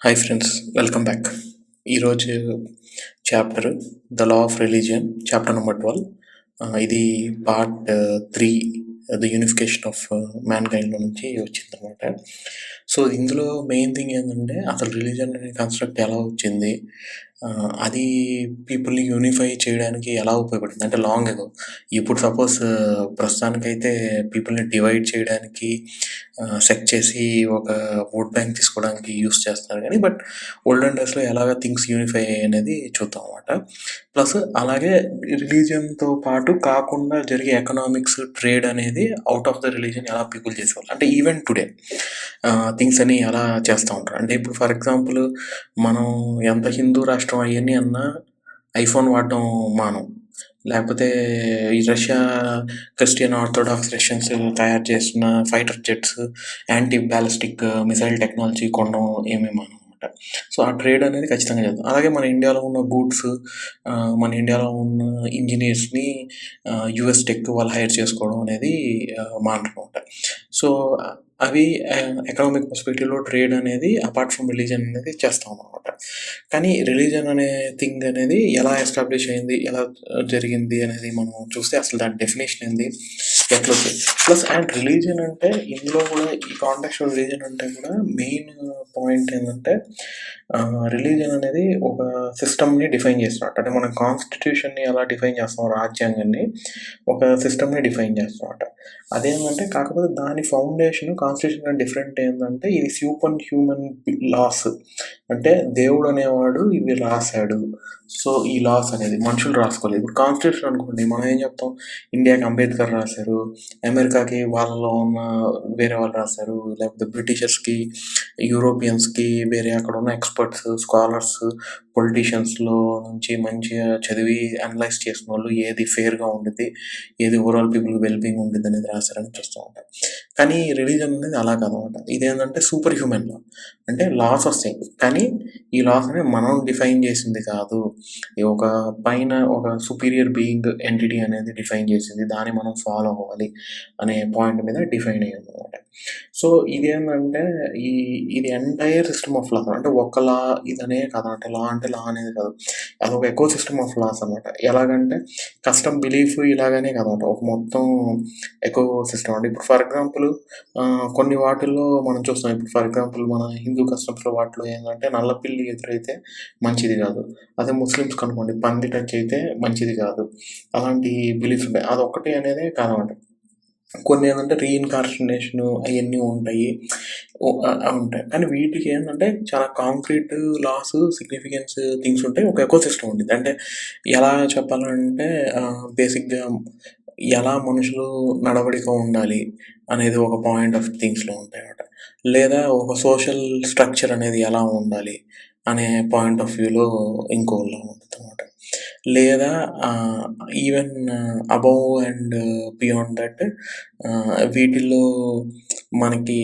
Hi friends, welcome back. ఈరోజు chapter the law of religion, chapter number 12. ఇది part 3, the unification of man కైండ్లో నుంచి వచ్చిందనమాట. So ఇందులో మెయిన్ థింగ్ ఏంటంటే అసలు రిలీజన్ అనే కాన్సెప్ట్ ఎలా వచ్చింది, అది పీపుల్ని యూనిఫై చేయడానికి ఎలా ఉపయోగపడింది అంటే లాంగ్ ఎగో. ఇప్పుడు సపోజ్ ప్రస్తుతానికైతే పీపుల్ని డివైడ్ చేయడానికి సెట్ చేసి ఒక ఓట్ బ్యాంక్ తీసుకోవడానికి యూస్ చేస్తున్నారు కానీ, బట్ ఓల్డెన్ డేస్లో ఎలాగ థింగ్స్ యూనిఫై అనేది చూద్దాం అనమాట. ప్లస్ అలాగే రిలీజియన్తో పాటు కాకుండా జరిగే ఎకనామిక్స్, ట్రేడ్ అనేది అవుట్ ఆఫ్ ద రిలీజియన్ ఎలా పీపుల్ చేసేవాళ్ళు అంటే ఈవెన్ టుడే థింగ్స్ అని ఎలా చేస్తూ ఉంటారు. అంటే ఇప్పుడు ఫర్ ఎగ్జాంపుల్ మనం ఎంత హిందూ రాష్ట్రం అవన్నీ అన్నా ఐఫోన్ వాడడం మానం, లేకపోతే ఈ రష్యా క్రిస్టియన్ ఆర్థోడాక్స్ రష్యన్స్ తయారు చేసిన fighter jets, anti ballistic missile technology కొనడం ఏమేమో అనమాట. సో ఆ ట్రేడ్ అనేది ఖచ్చితంగా చేద్దాం. అలాగే మన ఇండియాలో ఉన్న గూడ్స్, మన ఇండియాలో ఉన్న ఇంజనీర్స్ని యుఎస్ టెక్ వాళ్ళు హైర్ చేసుకోవడం అనేది మానమాట. సో అవి ఎకనామిక్ పర్స్పెక్టివ్లో ట్రేడ్ అనేది అపార్ట్ ఫ్రమ్ రిలీజన్ అనేది చేస్తాం అనమాట. కానీ రిలీజన్ అనే థింగ్ అనేది ఎలా ఎస్టాబ్లిష్ అయింది, ఎలా జరిగింది అనేది మనం చూస్తే అసలు దాని డెఫినేషన్ ఏంది, ఎట్లా వచ్చేది. ప్లస్ అండ్ రిలీజన్ అంటే ఇందులో కూడా ఈ కాంటెక్స్ట్ రిలీజన్ అంటే కూడా మెయిన్ పాయింట్ ఏంటంటే రిలీజన్ అనేది ఒక సిస్టమ్ని డిఫైన్ చేస్తున్నట్టు. అంటే మనం కాన్స్టిట్యూషన్ని ఎలా డిఫైన్ చేస్తాం, రాజ్యాంగాన్ని ఒక సిస్టమ్ని డిఫైన్ చేస్తున్నమాట. అదేంటంటే కాకపోతే దాని ఫౌండేషన్ కాన్స్టిట్యూషన్ డిఫరెంట్ ఏంటంటే ఇది సూపర్ హ్యూమన్ లాస్. అంటే దేవుడు అనేవాడు ఇవి రాశాడు. సో ఈ లాస్ అనేది మనుషులు రాసుకోలేదు. ఇప్పుడు కాన్స్టిట్యూషన్ అనుకోండి, మనం ఏం చెప్తాం, ఇండియాకి అంబేద్కర్ రాశారు, అమెరికాకి వాళ్ళలో ఉన్న వేరే వాళ్ళు రాశారు, లేకపోతే బ్రిటిషర్స్కి, యూరోపియన్స్కి వేరే అక్కడ ఉన్న ఎక్స్పర్ట్స్, స్కాలర్స్, పొలిటీషియన్స్లో నుంచి మంచిగా చదివి అనలైజ్ చేసిన వాళ్ళు ఏది ఫెయిర్గా ఉంటుంది, ఏది ఓవరాల్ పీపుల్కి వెల్బీయింగ్ ఉంటుంది అనేది రాశారని చూస్తూ ఉంటాం. కానీ రిలీజన్ అనేది అలా కాదనమాట. ఇదేంటంటే సూపర్ హ్యూమన్ లా, అంటే లాస్ వస్తాయి కానీ ఈ లాస్ అనేది మనం డిఫైన్ చేసింది కాదు, ఒక పైన ఒక సుపీరియర్ బీయింగ్ ఎంటిటీ అనేది డిఫైన్ చేసింది, దాన్ని మనం ఫాలో అవ్వాలి అనే పాయింట్ మీద డిఫైన్ అయ్యింది అనమాట. సో ఇదేంటంటే ఇది ఎంటైర్ సిస్టమ్ ఆఫ్ లాస్ అంటే ఒక లా ఇదనే కాదు, అంటే లా అనేది కాదు, అదొక ఎకో సిస్టమ్ ఆఫ్ లాస్ అనమాట. ఎలాగంటే కస్టమ్ బిలీఫ్ ఇలాగనే కాదనమాట, ఒక మొత్తం ఎకో సిస్టమ్. అంటే ఇప్పుడు ఫర్ ఎగ్జాంపుల్ కొన్ని వాటిల్లో మనం చూస్తాం, ఇప్పుడు ఫర్ ఎగ్జాంపుల్ మన హిందూ కస్టమ్స్లో వాటిలో ఏంటంటే నల్ల పిల్లి ఎదురైతే మంచిది కాదు, అదే ముస్లిమ్స్ కనుకోండి పంది టచ్ అయితే మంచిది కాదు, అలాంటి బిలీఫ్స్ ఉంటాయి. అదొక్కటి అనేది కాదనమాట. కొన్ని ఏంటంటే రీఇన్కార్సినేషన్ అవన్నీ ఉంటాయి ఉంటాయి కానీ వీటికి ఏంటంటే చాలా కాంక్రీట్ లాస్, సిగ్నిఫికెన్స్ థింగ్స్ ఉంటాయి, ఒక ఎకో సిస్టమ్ ఉంటుంది. అంటే ఎలా చెప్పాలంటే బేసిక్గా ఎలా మనుషులు నడవడిక ఉండాలి అనేది ఒక పాయింట్ ఆఫ్ థింగ్స్లో ఉంటాయి అన్నమాట. లేదా ఒక సోషల్ స్ట్రక్చర్ అనేది ఎలా ఉండాలి అనే పాయింట్ ఆఫ్ వ్యూలో ఇంకోలా ఉంటుంది అన్నమాట. లేదా even above and beyond that వీటిల్లో మనకి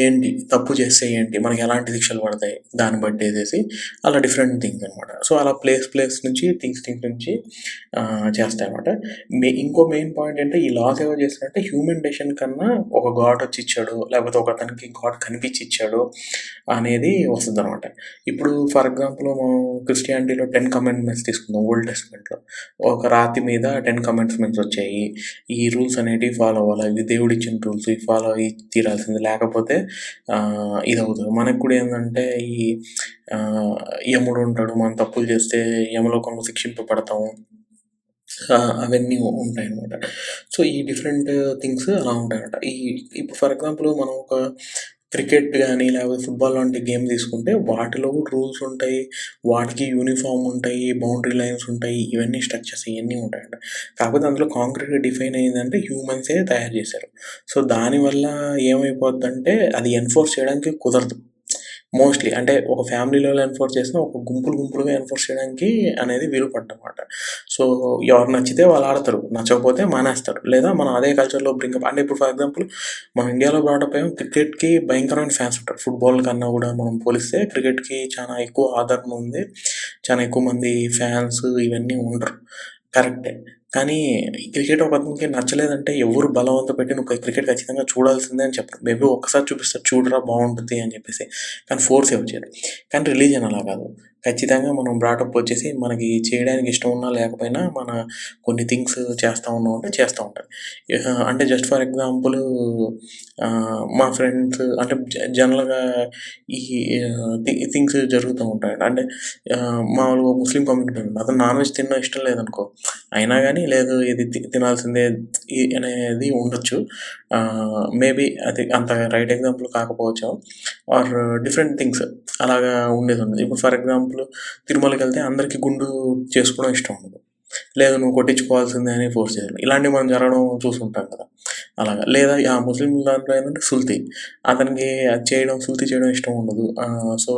ఏంటి తప్పు చేస్తే ఏంటి, మనకి ఎలాంటి శిక్షలు పడతాయి దాన్ని బట్టి వేసేసి అలా డిఫరెంట్ థింగ్స్ అనమాట. సో అలా ప్లేస్ నుంచి థింగ్స్ నుంచి చేస్తాయి అనమాట. ఇంకో మెయిన్ పాయింట్ ఏంటంటే ఈ లాస్ ఎవరు చేస్తారంటే హ్యూమన్ డెసిషన్ కన్నా ఒక గాడ్ వచ్చి ఇచ్చాడు, లేకపోతే ఒక అతనికి గాడ్ కనిపించి ఇచ్చాడు అనేది వస్తుంది అనమాట. ఇప్పుడు ఫర్ ఎగ్జాంపుల్ మనం క్రిస్టియానిటీలో 10 కమాండ్మెంట్స్ తీసుకుందాం. ఓల్డ్ టెస్ట్మెంట్లో ఒక రాతి మీద 10 కమాండ్మెంట్స్ వచ్చాయి, ఈ రూల్స్ అనేటివి ఫాలో అవ్వాలి, ఇవి దేవుడు ఇచ్చిన రూల్స్, ఇవి ఫాలో అయ్యి తీరాల్సింది, లేకపోతే ఇది అవుతుంది. మనకు కూడా ఏంటంటే ఈ యముడు ఉంటాడు, మనం తప్పులు చేస్తే యమలోకంలో శిక్షింపబడతాము, అవన్నీ ఉంటాయి అన్నమాట. సో ఈ డిఫరెంట్ థింగ్స్ అలా ఉంటాయి అన్నమాట. ఇప్పుడు ఫర్ ఎగ్జాంపుల్ మనం ఒక క్రికెట్ కానీ లేకపోతే ఫుట్బాల్ లాంటి గేమ్ తీసుకుంటే వాటిలో కూడా రూల్స్ ఉంటాయి, వాటికి యూనిఫామ్ ఉంటాయి, బౌండరీ లైన్స్ ఉంటాయి, ఇవన్నీ స్ట్రక్చర్స్ ఇవన్నీ ఉంటాయంట. కాకపోతే అందులో కాంక్రీట్గా డిఫైన్ అయ్యిందంటే హ్యూమన్సే తయారు చేశారు. సో దానివల్ల ఏమైపోద్దంటే అది ఎన్ఫోర్స్ చేయడానికి కుదరదు మోస్ట్లీ. అంటే ఒక ఫ్యామిలీలో ఎన్ఫోర్స్ చేసినా ఒక గుంపులుగా ఎన్ఫోర్స్ చేయడానికి అనేది వీలు పడ్డమాట. సో ఎవరు నచ్చితే వాళ్ళు ఆడతారు, నచ్చకపోతే మానేస్తారు, లేదా మనం అదే కల్చర్లో బ్రింకప్. అంటే ఇప్పుడు ఫర్ ఎగ్జాంపుల్ మన ఇండియాలో బ్రాటప్ అయ్యాం, క్రికెట్కి భయంకరమైన ఫ్యాన్స్ ఉంటారు. ఫుట్బాల్ కన్నా కూడా మనం పోలిస్తే క్రికెట్కి చాలా ఎక్కువ ఆదరణ ఉంది, చాలా ఎక్కువ మంది ఫ్యాన్స్ ఇవన్నీ ఉండరు, కరెక్టే. కానీ క్రికెట్ ఒక అతనికి నచ్చలేదంటే ఎవరు బలవంత పెట్టి నువ్వు క్రికెట్ ఖచ్చితంగా చూడాల్సిందే అని చెప్పరు. మేబీ ఒక్కసారి చూపిస్తారు, చూడరా బాగుంటుంది అని చెప్పేసి. కానీ ఫోర్స్ ఎవరు చేయరు. కానీ రిలీజియన్ అలా కాదు. ఖచ్చితంగా మనం బ్రాటప్ వచ్చేసి మనకి చేయడానికి ఇష్టం ఉన్నా లేకపోయినా మన కొన్ని థింగ్స్ చేస్తూ ఉన్నాం అంటే చేస్తూ ఉంటాయి. అంటే జస్ట్ ఫర్ ఎగ్జాంపుల్ మా ఫ్రెండ్స్ అంటే జనరల్గా ఈ థింగ్స్ జరుగుతూ ఉంటాయి. అంటే మామూలుగా ముస్లిం కమ్యూనిటీ ఉంది, అతను నాన్ వెజ్ తినడం ఇష్టం లేదనుకో, అయినా కానీ లేదు ఇది తినాల్సిందే అనేది ఉండొచ్చు. మేబీ అది అంత రైట్ ఎగ్జాంపుల్ కాకపోవచ్చు, ఆర్ డిఫరెంట్ థింగ్స్ అలాగా ఉండేది ఉంది. ఇప్పుడు ఫర్ ఎగ్జాంపుల్ తిరుమలకి వెళ్తే అందరికీ గుండు చేసుకోవడం ఇష్టం ఉండదు, లేదు నువ్వు కొట్టించుకోవాల్సిందే అని ఫోర్స్ చేయాలి. ఇలాంటివి మనం జరగడం చూస్తుంటాం కదా. అలాగా లేదా ఆ ముస్లిం దాంట్లో ఏంటంటే సుల్తీ, అతనికి అది చేయడం సుల్తీ చేయడం ఇష్టం ఉండదు. సో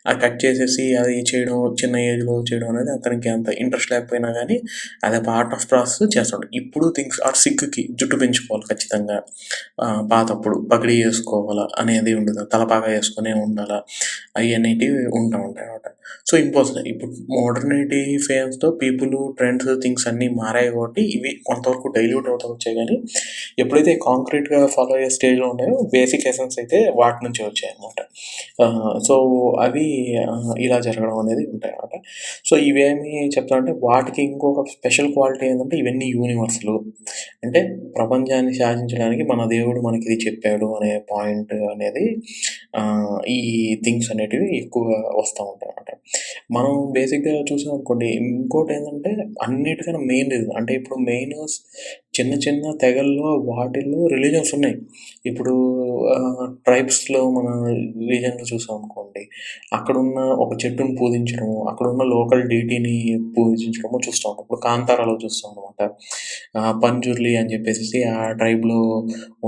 అది కట్ చేసేసి అది చేయడం చిన్న ఏజ్లో చేయడం అనేది అతనికి అంత ఇంట్రెస్ట్ లేకపోయినా కానీ అదే పార్ట్ ఆఫ్ ప్రాసెస్ చేస్తాడు. ఇప్పుడు థింగ్స్ ఆర్ సిక్కి జుట్టు పెంచుకోవాలి ఖచ్చితంగా, పాతప్పుడు పగిడి వేసుకోవాలా అనేది ఉండదు, తలపాగా వేసుకునే ఉండాలా, అవి అనేటివి ఉంటా ఉంటాయి అన్నమాట. So impossible. ఇప్పుడు మోడర్నిటీ ఫేమ్స్తో పీపుల్ ట్రెండ్స్ థింగ్స్ అన్నీ మారాయి కాబట్టి ఇవి కొంతవరకు డైల్యూట్ అవుతూ వచ్చాయి. కానీ ఎప్పుడైతే కాంక్రీట్గా ఫాలో అయ్యే స్టేజ్లో ఉన్నాయో బేసిక్ ఎసెన్స్ అయితే వాటి నుంచి వచ్చాయి అన్నమాట. సో అవి ఇలా జరగడం అనేది ఉంటాయి అన్నమాట. సో ఇవేమి చెప్తానంటే వాటికి ఇంకొక స్పెషల్ క్వాలిటీ ఏంటంటే ఇవన్నీ యూనివర్సల్, అంటే ప్రపంచాన్ని శాసించడానికి మన దేవుడు మనకి ఇది చెప్పాడు అనే పాయింట్ అనేది ఈ థింగ్స్ అనేటివి ఎక్కువగా వస్తూ ఉంటాయి అన్నమాట. మనం బేసిక్గా చూసాం అనుకోండి, ఇంకోటి ఏంటంటే అన్నిటికన్నా మెయిన్ రీజన్ అంటే ఇప్పుడు మెయిన్ చిన్న చిన్న తెగల్లో వాటిల్లో రిలీజన్స్ ఉన్నాయి. ఇప్పుడు ట్రైబ్స్లో మన రీజన్లో చూసాం అనుకోండి, అక్కడున్న ఒక చెట్టును పూజించడము, అక్కడున్న లోకల్ డీటీని పూజించడము చూస్తూ ఉంటాం. ఇప్పుడు కాంతారాలో చూస్తాం అనమాట. పంజుర్లి అని చెప్పేసి ఆ ట్రైబ్లో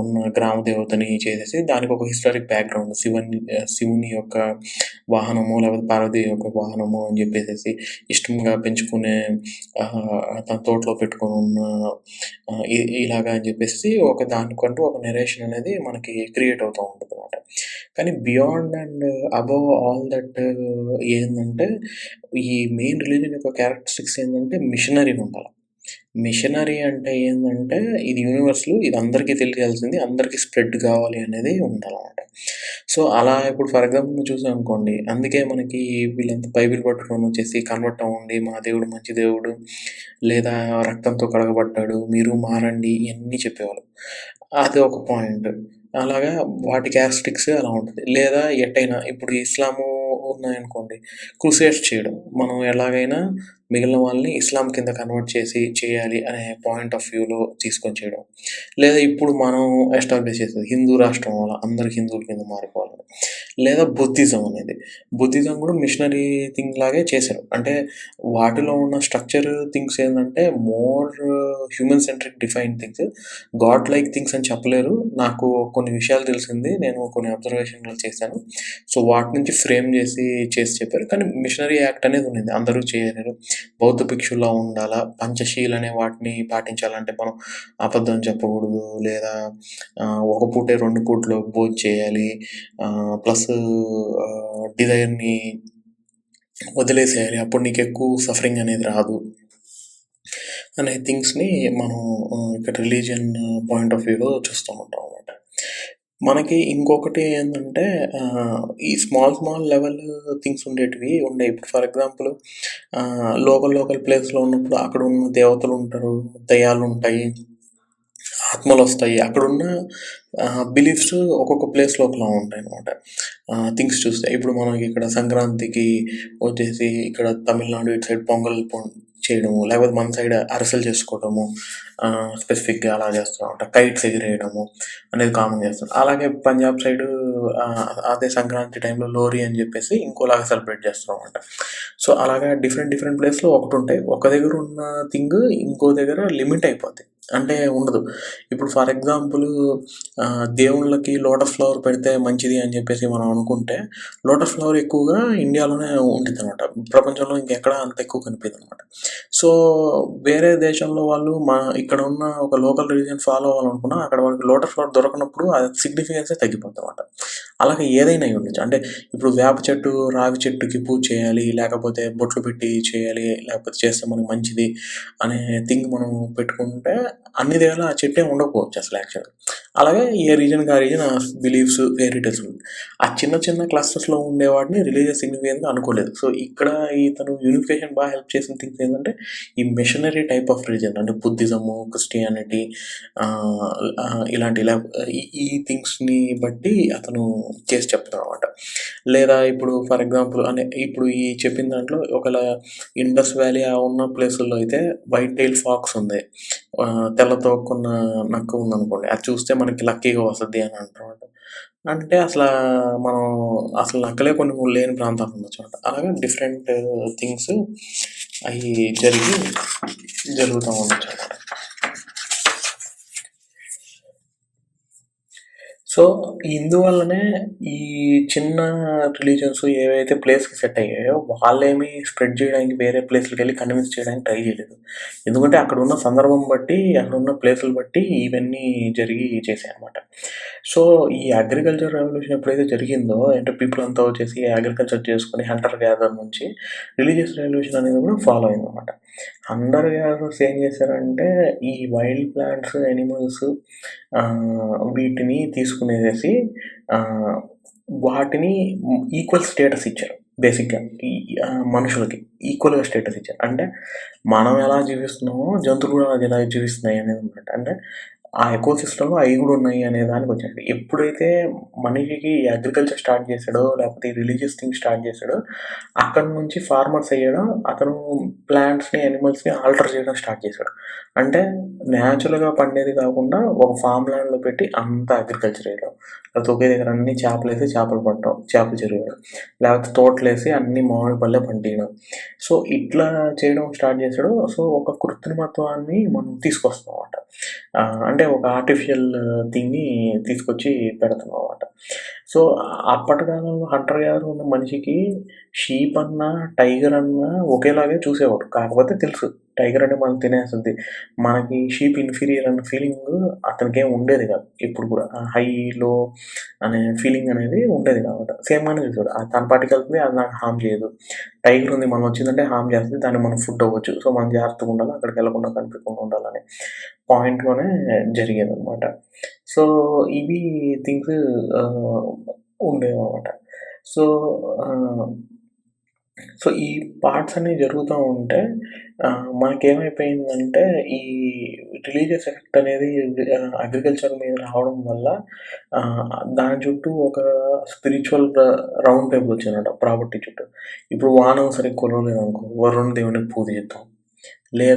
ఉన్న గ్రామ దేవతని చేసేసి దానికి ఒక హిస్టారిక్ బ్యాక్గ్రౌండ్, శివుని యొక్క వాహనము లేకపోతే పార్వతి యొక్క వాహనము అని చెప్పేసి ఇష్టంగా పెంచుకునే తన తోటలో పెట్టుకొని ఉన్న ఇలాగా అని చెప్పేసి ఒక దానికంటూ ఒక నెరేషన్ అనేది మనకి క్రియేట్ అవుతూ ఉంటుంది అనమాట. కానీ beyond and above all that ఏంటంటే ఈ మెయిన్ రిలీజన్ యొక్క క్యారెక్టరిస్టిక్స్ ఏంటంటే మిషనరీ ఉండాలి. మిషనరీ అంటే ఏంటంటే ఇది యూనివర్సల్, ఇది అందరికీ తెలియాల్సింది, అందరికీ స్ప్రెడ్ కావాలి అనేది ఉండాలన్నమాట. సో అలా ఇప్పుడు ఫర్ ఎగ్జాంపుల్ చూసాం అనుకోండి, అందుకే మనకి వీళ్ళంతా బైబిల్ పట్టుకొని వచ్చేసి కన్వర్ట్ అవ్వండి, మా దేవుడు మంచి దేవుడు, లేదా రక్తంతో కడగబడ్డాడు, మీరు మారండి, ఇవన్నీ చెప్పేవాళ్ళు. అది ఒక పాయింట్. అలాగా వాటి క్యారెక్టరిస్టిక్స్ అలా ఉంటుంది. లేదా ఎట్టైనా ఇప్పుడు ఇస్లాము ఉన్నాయనుకోండి, క్రూసేడ్స్ చేయడం, మనం ఎలాగైనా మిగిలిన వాళ్ళని ఇస్లాం కింద కన్వర్ట్ చేయాలి అనే పాయింట్ ఆఫ్ వ్యూలో తీసుకొని చేయడం. లేదా ఇప్పుడు మనం ఎస్టాబ్లిష్ చేసేది హిందూ రాష్ట్రం వల్ల అందరు హిందువుల కింద మారిపోవాలని. లేదా బుద్ధిజం అనేది, బుద్ధిజం కూడా మిషనరీ థింగ్ లాగే చేశారు. అంటే వాటిలో ఉన్న స్ట్రక్చర్ థింగ్స్ ఏంటంటే more human centric define things, God like things అని చెప్పలేరు. నాకు కొన్ని విషయాలు తెలిసింది, నేను కొన్ని అబ్జర్వేషన్లు చేశాను. సో వాటి నుంచి ఫ్రేమ్ చేసి చెప్పారు. కానీ మిషనరీ యాక్ట్ అనేది ఉన్నింది, అందరూ చేయలేరు. బౌద్ధ భిక్షుల్లా ఉండాలా, పంచశీల్ అనే వాటిని పాటించాలంటే మనం అబద్ధం చెప్పకూడదు, లేదా ఒక పూటే 2 పూటలు భోజనం చేయాలి, ప్లస్ డిజైర్ని వదిలేసేయాలి, అప్పుడు నీకు ఎక్కువ సఫరింగ్ అనేది రాదు అనే థింగ్స్ని మనం ఇక్కడ రిలీజియన్ పాయింట్ ఆఫ్ వ్యూలో చూస్తూ ఉంటాం అన్నమాట. మనకి ఇంకొకటి ఏంటంటే ఈ స్మాల్ లెవెల్ థింగ్స్ ఉండేటివి ఉన్నాయి. ఇప్పుడు ఫర్ ఎగ్జాంపుల్ లోకల్ ప్లేస్లో ఉన్నప్పుడు అక్కడ ఉన్న దేవతలు ఉంటారు, దయ్యాలు ఉంటాయి, ఆత్మలు వస్తాయి. అక్కడున్న బిలీఫ్స్ ఒక్కొక్క ప్లేస్లో ఒకలా ఉంటాయి అన్నమాట. థింగ్స్ చూస్తే ఇప్పుడు మనకి ఇక్కడ సంక్రాంతికి వచ్చేసి ఇక్కడ తమిళనాడు ఇటు సైడ్ పొంగల్ చేయడము, లేకపోతే మన సైడ్ అరిసెలు చేసుకోవడము, స్పెసిఫిక్గా అలా చేస్తూ ఉంటాం. కైట్స్ ఎగిరేయడము అనేది కామన్ చేస్తాం. అలాగే పంజాబ్ సైడు అదే సంక్రాంతి టైంలో లోరీ అని చెప్పేసి ఇంకోలాగా సెలబ్రేట్ చేస్తాం అన్నమాట. సో అలాగా డిఫరెంట్ ప్లేస్లో ఒకటి ఉంటాయి. ఒక దగ్గర ఉన్న థింగ్ ఇంకో దగ్గర లిమిట్ అయిపోద్ది. అంటే ఉండదు. ఇప్పుడు ఫర్ ఎగ్జాంపుల్ దేవుళ్ళకి లోటస్ ఫ్లవర్ పెడితే మంచిది అని చెప్పేసి మనం అనుకుంటే, లోటస్ ఫ్లవర్ ఎక్కువగా ఇండియాలోనే ఉండిద్దనమాట. ప్రపంచంలో ఇంకెక్కడ అంత ఎక్కువ కనిపియదనమాట. సో, వేరే దేశంలో వాళ్ళు ఇక్కడ ఉన్న ఒక లోకల్ రిలీజియన్ ఫాలో అవ్వాలనుకున్నా, అక్కడ వాళ్ళకి లోటస్ ఫ్లవర్ దొరకనప్పుడు అది సిగ్నిఫికెన్సే తగ్గిపోద్దనమాట. అలాగే ఏదైనా అయ్యుండొచ్చు. అంటే ఇప్పుడు వేప చెట్టు, రావి చెట్టుకి పూజ చేయాలి, లేకపోతే బొట్లు పెట్టి చేయాలి, లేకపోతే చేస్తే మనకు మంచిది అనే థింగ్ మనం పెట్టుకుంటే అన్ని దగ్గర ఆ చెట్టే ఉండకపోవచ్చు అసలు యాక్చువల్‌గా. అలాగే ఏ రీజియన్‌కి ఆ రీజియన్ బిలీఫ్స్, ఫెయిరీ టేల్స్ ఉంటాయి. ఆ చిన్న చిన్న క్లస్టర్స్‌లో ఉండే వాటిని రిలీజియస్ సిగ్నిఫికెన్స్‌గా అనుకోలేదు. సో, ఇక్కడ ఇతను యూనిఫికేషన్ హెల్ప్ చేసిన థింగ్స్ ఏంటంటే, ఈ మిషనరీ టైప్ ఆఫ్ రిలీజియన్ అంటే బుద్ధిజము, క్రిస్టియానిటీ ఆహ్, ఇలాంటి ఈ థింగ్స్‌ని బట్టి అతను చేసి చెప్తాడనమాట. లేదా ఇప్పుడు ఫర్ ఎగ్జాంపుల్ ఇప్పుడు ఈ చెప్పిన దాంట్లో ఒకవేళ ఇండస్ వ్యాలీ ఆ ఉన్న ప్లేసుల్లో అయితే వైట్ టెయిల్ ఫాక్స్ ఉంది. తెల్ల తోకున్న నక్క ఉందనుకోండి. అది చూస్తే మనకి లక్కీగా వస్తది అని అంటారన్నమాట. అంటే మనం అసలు నక్కలే కొన్ని లేని ప్రాంతాలు ఉండొచ్చన్నమాట. అలాగే డిఫరెంట్ థింగ్స్ అయి జరుగుతా ఉండొచ్చన్నమాట. సో, ఇందువల్లనే ఈ చిన్న రిలీజియన్స్ ఏవైతే ప్లేస్‌కి సెట్ అయ్యాయో, వాళ్ళేమి స్ప్రెడ్ చేయడానికి వేరే ప్లేస్‌లకెళ్ళి కన్విన్స్ చేయడానికి ట్రై చేయలేదు. ఎందుకంటే అక్కడున్న సందర్భం బట్టి, అక్కడున్న ప్లేసులు బట్టి ఇవన్నీ జరిగి చేశాయనమాట. సో, ఈ అగ్రికల్చర్ రెవల్యూషన్ ఎప్పుడైతే జరిగిందో, అంటే పీపుల్ అంతా వచ్చేసి అగ్రికల్చర్ చేసుకొని హంటర్ గ్యాదర్ నుంచి రిలీజియస్ రెవల్యూషన్ అనేది కూడా ఫాలో అయిందనమాట. హంటర్ గ్యాదర్స్ ఏం చేశారంటే, ఈ వైల్డ్ ప్లాంట్స్, యానిమల్స్ వీటిని తీసుకునేసేసి ఆహ్, వాటిని ఈక్వల్ స్టేటస్ ఇచ్చారు. బేసిక్‌గా ఈ మనుషులకి ఈక్వల్‌గా స్టేటస్ ఇచ్చారు. అంటే మనం ఎలా జీవిస్తున్నామో జంతువులు కూడా ఎలా జీవిస్తున్నాయి అనేదనమాట. అంటే ఆ ఎకో సిస్టమ్‌లో అయి కూడా ఉన్నాయి అనే దానికొచ్చాడు. ఎప్పుడైతే మనిషికి ఈ అగ్రికల్చర్ స్టార్ట్ చేసాడో, లేకపోతే ఈ రిలీజియస్ థింగ్ స్టార్ట్ చేసాడో, అక్కడి నుంచి ఫార్మర్స్ అయ్యాడో, అతను ప్లాంట్స్‌ని, యానిమల్స్‌ని ఆల్టర్ చేయడం స్టార్ట్ చేసాడు. అంటే నేచురల్‌గా పండేది కాకుండా ఒక ఫార్మ్ ల్యాండ్‌లో పెట్టి అంతా అగ్రికల్చర్ చేయడం. లేకపోతే ఒకే దగ్గర అన్ని చేపలేసి చేపలు పట్టడం, చేపల చెరువు వేయడం. లేకపోతే తోటలేసి అన్ని మామిడి పళ్ళే పండియడం. సో, ఇట్లా చేయడం స్టార్ట్ చేసాడు. సో, ఒక కృత్రిమత్వాన్ని మనం తీసుకొస్తామన్నమాట. అంటే ఒక ఆర్టిఫిషియల్ థింగ్‌ని తీసుకొచ్చి పెడతామన్నమాట. సో, అప్పటి కాలంలో హంటర్ గ్యాదర్ ఉన్న మనిషికి షీప్ అన్నా, టైగర్ అన్నా ఒకేలాగే చూసేవాడు. కాకపోతే తెలుసు టైగర్ అంటే మనల్ని తినేస్తది. మనకి షీప్ ఇన్ఫీరియర్ అన్న ఫీలింగు అతనికేం ఉండేది కాదు. ఎప్పుడు కూడా. హై, లో అనే ఫీలింగ్ అనేది ఉండేది కాదనమాట. సేమ్‌గానే చూసేవాడు. తన పాటికెళ్తుంది. అది నాకు హార్మ్ చేయదు. టైగర్ ఉంది మనం వచ్చిందంటే హార్మ్ చేస్తది. దాన్ని మనం ఫుడ్ అవ్వచ్చు. సో, మనం జాగ్రత్తగా ఉండాలి. అక్కడికెళ్ళకుండా కనిపించకుండా ఉండాలని పాయింట్‌లోనే జరిగేదనమాట. సో, ఇవి థింగ్స్ ఆహ్, ఉండేవనమాట. సో, ఆహ్, సో, ఈ పార్ట్స్ అనేవి జరుగుతా ఉంటే మనకేమైపోయిందంటే ఈ రిలీజియస్ ఎఫెక్ట్ అనేది అగ్రికల్చర్ మీద రావడం వల్ల దాని చుట్టూ ఒక స్పిరిచువల్ రౌండ్ టేబుల్ వచ్చిందన్నమాట ప్రాపర్టీ చుట్టూ. ఇప్పుడు వాన సరిగ్గా కురవలేదనుకో, వరుణ దేవునికి పూజ చేద్దాం. లేదా